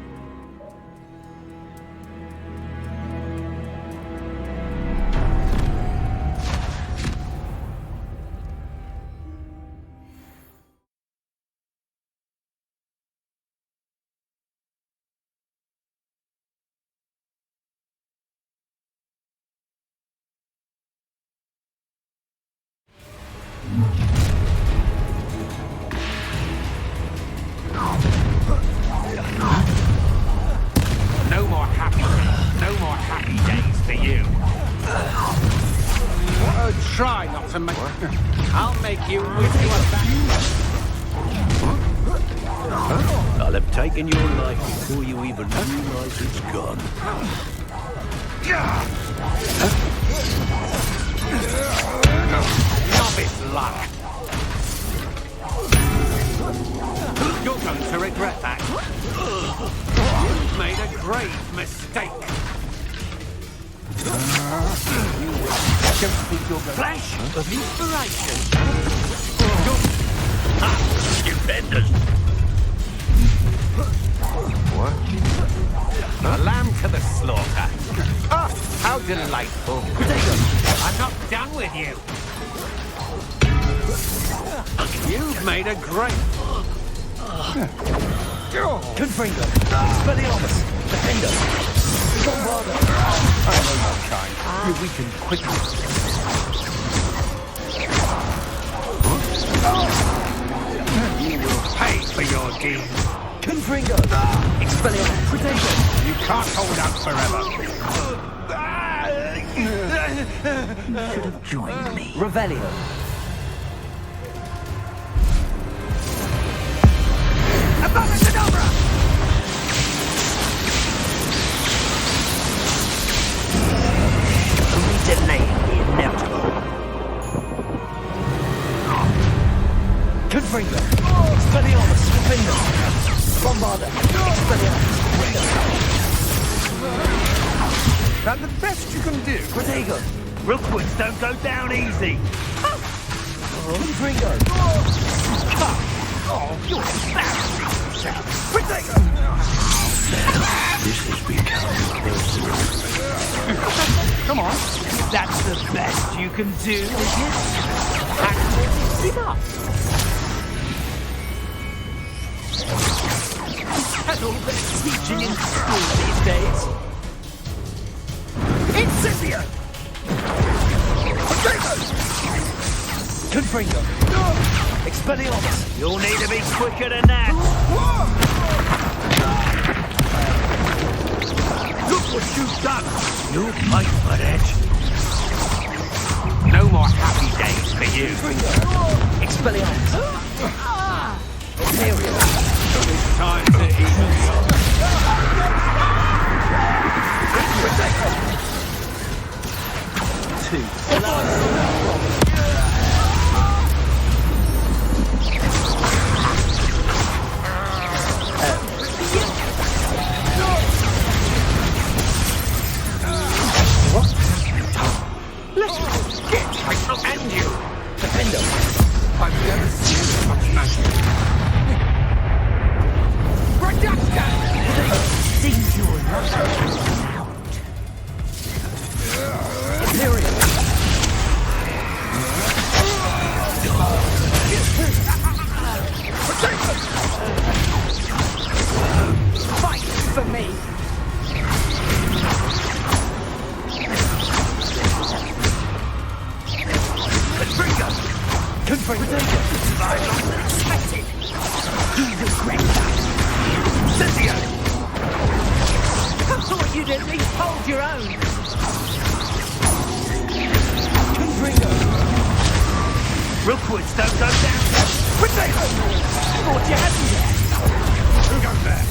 Try not to make... I'll make you wish you were back. I'll have taken your life before you even realize it's gone. Novice luck. You're going to regret that. You've made a grave mistake. Don't think you're going flash of inspiration. Stupendous. What? A lamb to the slaughter. Ah, how delightful. I'm not done with you. You've made a great... Confringo. Expelliarmus. Defender. Bombarda. I know your kind. You weaken quickly. You will pay for your deeds. Confringo. Expelliarmus. Predator. You can't hold out forever. You should have joined me. Revelio. Delay the inevitable. Confringo. Expelliarmus. Defender. Bombarda. Expelliarmus. That's the best you can do. Protego. Rookwoods don't go down easy. Confringo. Cut. Oh, you're embarrassing. Protego. This has become personal. Come on. That's the best you can do, is it? Give up. Has all the teaching in school these days. Incendio! Confringo. Expelliarmus. You'll need to be quicker than that. Look what you've done. You fight for it. No more happy days for you. Expelliarmus. Imperial. It's time to eat. And you, Defender. I've never seen so much magic. Sing your love out. Imperial. Fight for me. Confringo. I wasn't expected. You regret that. Cynthia! I thought you'd at least hold your own. Confringo. Rookwoods don't go down. Potato! Thought you hadn't yet. Who goes there?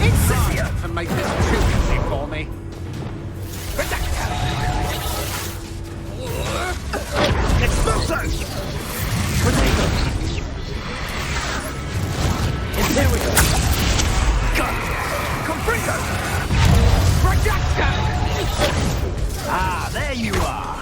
Incendio! To make this too easy for me. Expulso! Potato! Imperial! Gun! Confringo! Projecto! Ah, there you are.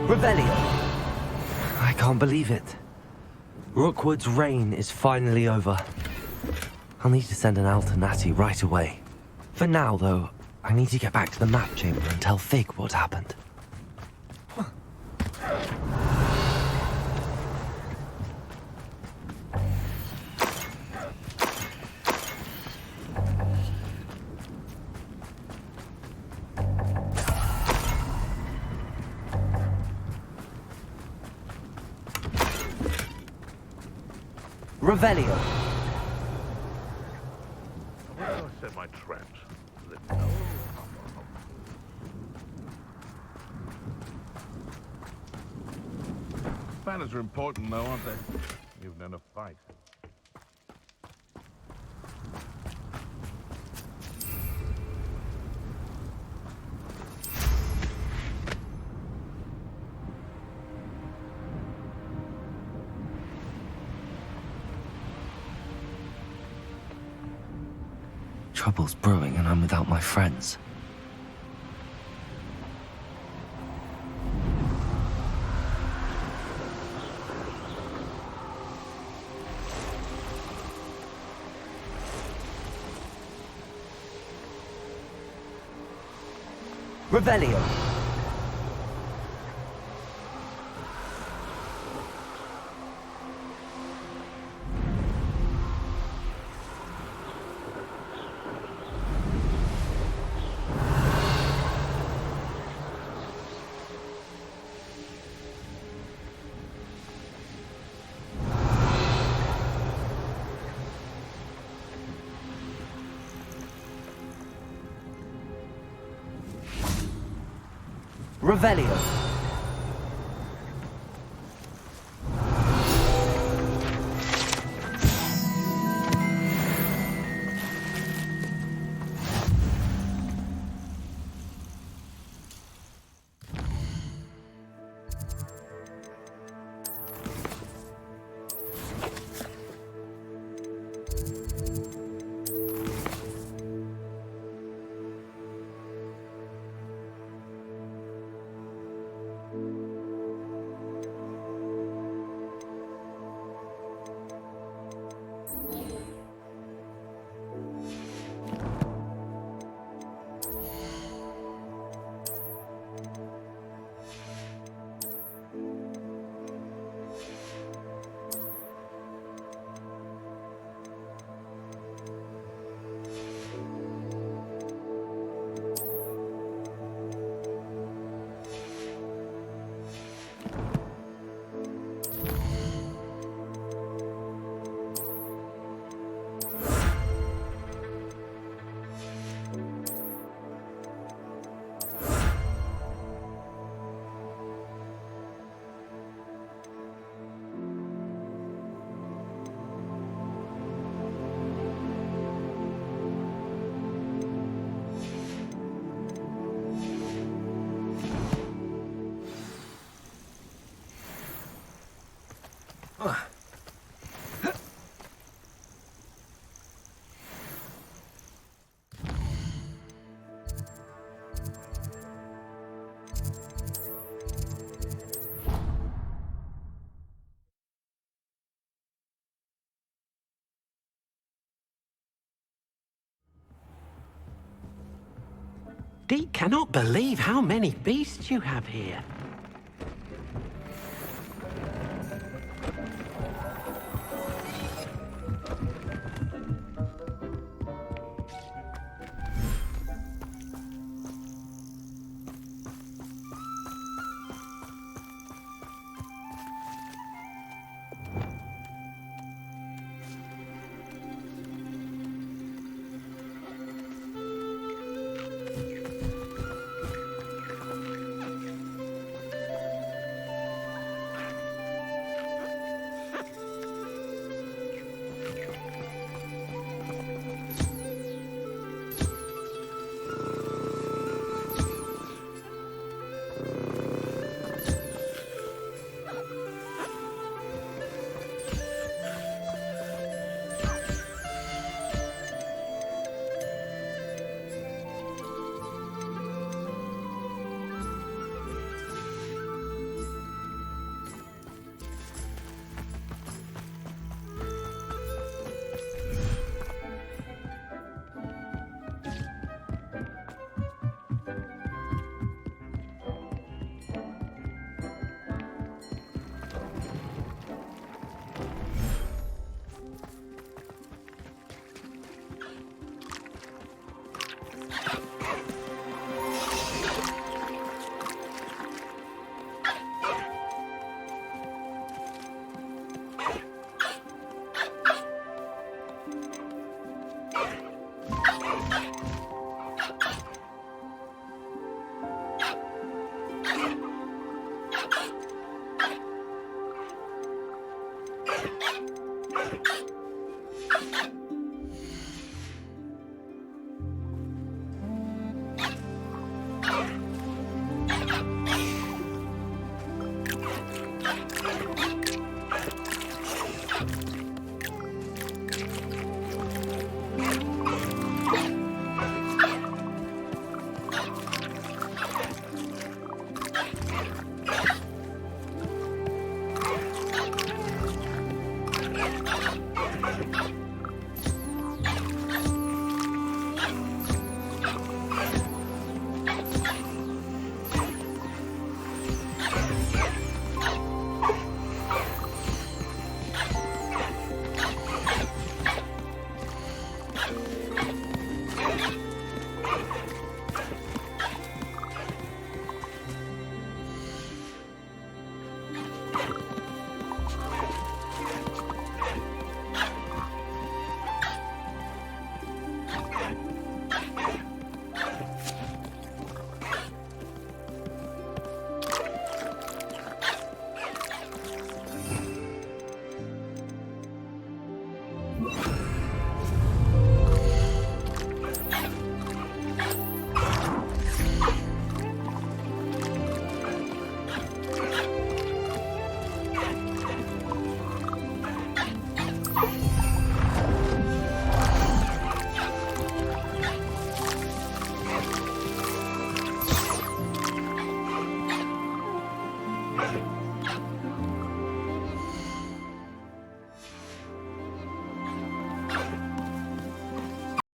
Revelio. I can't believe it. Rookwood's reign is finally over. I'll need to send an owl to Natty right away. For now, though, I need to get back to the map chamber and tell Fig what happened. Revelio. Where do I set my traps? Let me know. manners are important, though, aren't they? Even in a fight. Trouble's brewing and I'm without my friends. Revelio. Revelio. Dee cannot believe how many beasts you have here.